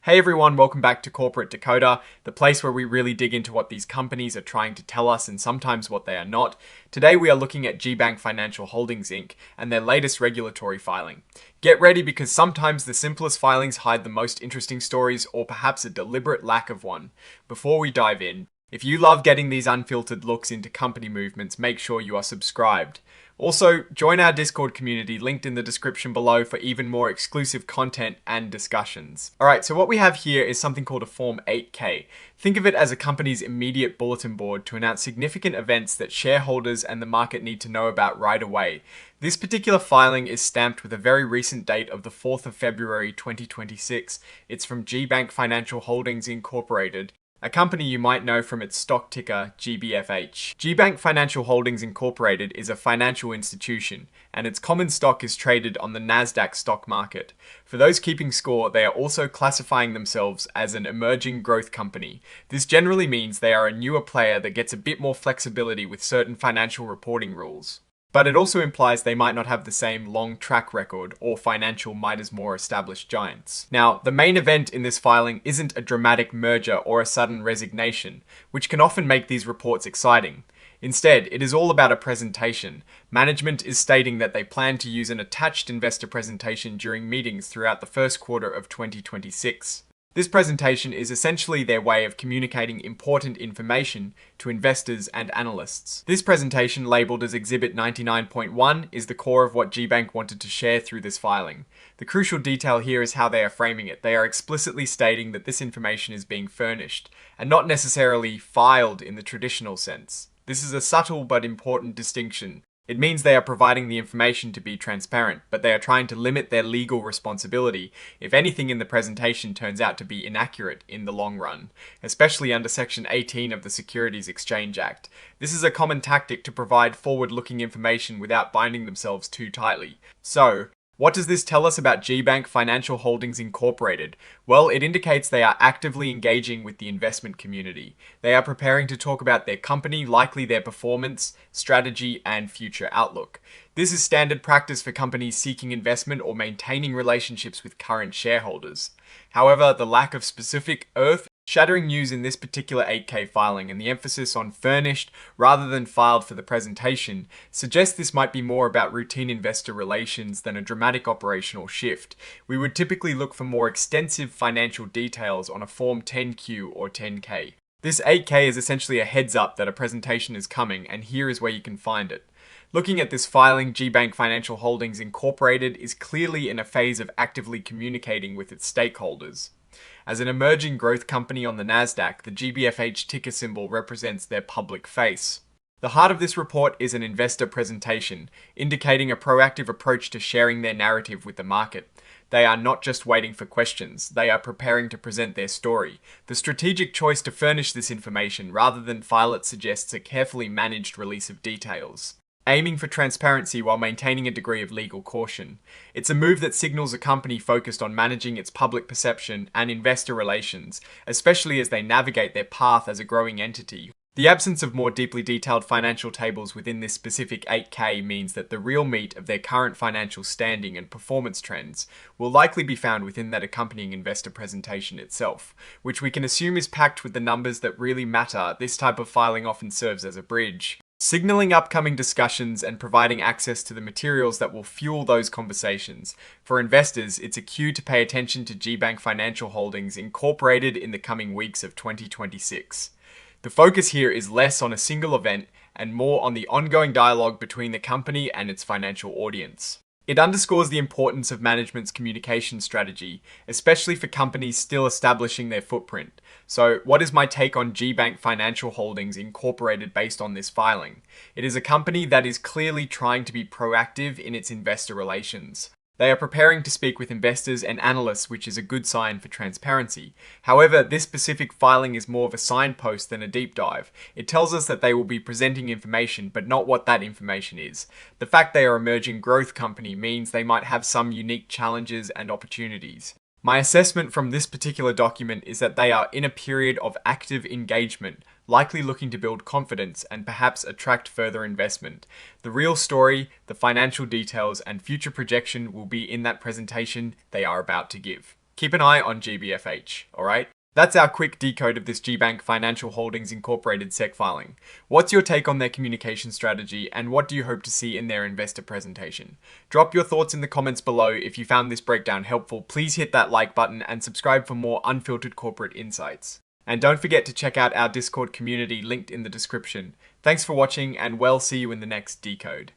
Hey everyone, welcome back to Corporate Decoder, the place where we really dig into what these companies are trying to tell us and sometimes what they are not. Today we are looking at GBank Financial Holdings Inc. and their latest regulatory filing. Get ready because sometimes the simplest filings hide the most interesting stories or perhaps a deliberate lack of one. Before we dive in, if you love getting these unfiltered looks into company movements, make sure you are subscribed. Also, join our Discord community linked in the description below for even more exclusive content and discussions. Alright, so what we have here is something called a Form 8K. Think of it as a company's immediate bulletin board to announce significant events that shareholders and the market need to know about right away. This particular filing is stamped with a very recent date of the 4th of February 2026. It's from GBank Financial Holdings Incorporated, a company you might know from its stock ticker GBFH. GBank Financial Holdings Incorporated is a financial institution, and its common stock is traded on the Nasdaq stock market. For those keeping score, they are also classifying themselves as an emerging growth company. This generally means they are a newer player that gets a bit more flexibility with certain financial reporting rules. But it also implies they might not have the same long track record or financial might as more established giants. Now, the main event in this filing isn't a dramatic merger or a sudden resignation, which can often make these reports exciting. Instead, it is all about a presentation. Management is stating that they plan to use an attached investor presentation during meetings throughout the first quarter of 2026. This presentation is essentially their way of communicating important information to investors and analysts. This presentation, labelled as Exhibit 99.1, is the core of what GBank wanted to share through this filing. The crucial detail here is how they are framing it. They are explicitly stating that this information is being furnished, and not necessarily filed in the traditional sense. This is a subtle but important distinction. It means they are providing the information to be transparent, but they are trying to limit their legal responsibility if anything in the presentation turns out to be inaccurate in the long run, especially under Section 18 of the Securities Exchange Act. This is a common tactic to provide forward-looking information without binding themselves too tightly. So, what does this tell us about GBank Financial Holdings Incorporated? Well, it indicates they are actively engaging with the investment community. They are preparing to talk about their company, likely their performance, strategy, and future outlook. This is standard practice for companies seeking investment or maintaining relationships with current shareholders. However, the lack of specific earth-shattering news in this particular 8K filing and the emphasis on furnished rather than filed for the presentation suggests this might be more about routine investor relations than a dramatic operational shift. We would typically look for more extensive financial details on a Form 10Q or 10K. This 8K is essentially a heads up that a presentation is coming, and here is where you can find it. Looking at this filing, GBank Financial Holdings Incorporated is clearly in a phase of actively communicating with its stakeholders. As an emerging growth company on the Nasdaq, the GBFH ticker symbol represents their public face. The heart of this report is an investor presentation, indicating a proactive approach to sharing their narrative with the market. They are not just waiting for questions, they are preparing to present their story. The strategic choice to furnish this information rather than file it suggests a carefully managed release of details, aiming for transparency while maintaining a degree of legal caution. It's a move that signals a company focused on managing its public perception and investor relations, especially as they navigate their path as a growing entity. The absence of more deeply detailed financial tables within this specific 8K means that the real meat of their current financial standing and performance trends will likely be found within that accompanying investor presentation itself, which we can assume is packed with the numbers that really matter. This type of filing often serves as a bridge, signaling upcoming discussions and providing access to the materials that will fuel those conversations. For investors, it's a cue to pay attention to GBank Financial Holdings Incorporated in the coming weeks of 2026. The focus here is less on a single event and more on the ongoing dialogue between the company and its financial audience. It underscores the importance of management's communication strategy, especially for companies still establishing their footprint. So, what is my take on GBank Financial Holdings Incorporated based on this filing? It is a company that is clearly trying to be proactive in its investor relations. They are preparing to speak with investors and analysts, which is a good sign for transparency. However, this specific filing is more of a signpost than a deep dive. It tells us that they will be presenting information, but not what that information is. The fact they are an emerging growth company means they might have some unique challenges and opportunities. My assessment from this particular document is that they are in a period of active engagement, likely looking to build confidence and perhaps attract further investment. The real story, the financial details, and future projection will be in that presentation they are about to give. keep an eye on GBFH, alright? That's our quick decode of this GBank Financial Holdings Incorporated SEC filing. What's your take on their communication strategy, and what do you hope to see in their investor presentation? Drop your thoughts in the comments below. If you found this breakdown helpful, please hit that like button and subscribe for more unfiltered corporate insights. And don't forget to check out our Discord community linked in the description. Thanks for watching, and we'll see you in the next decode.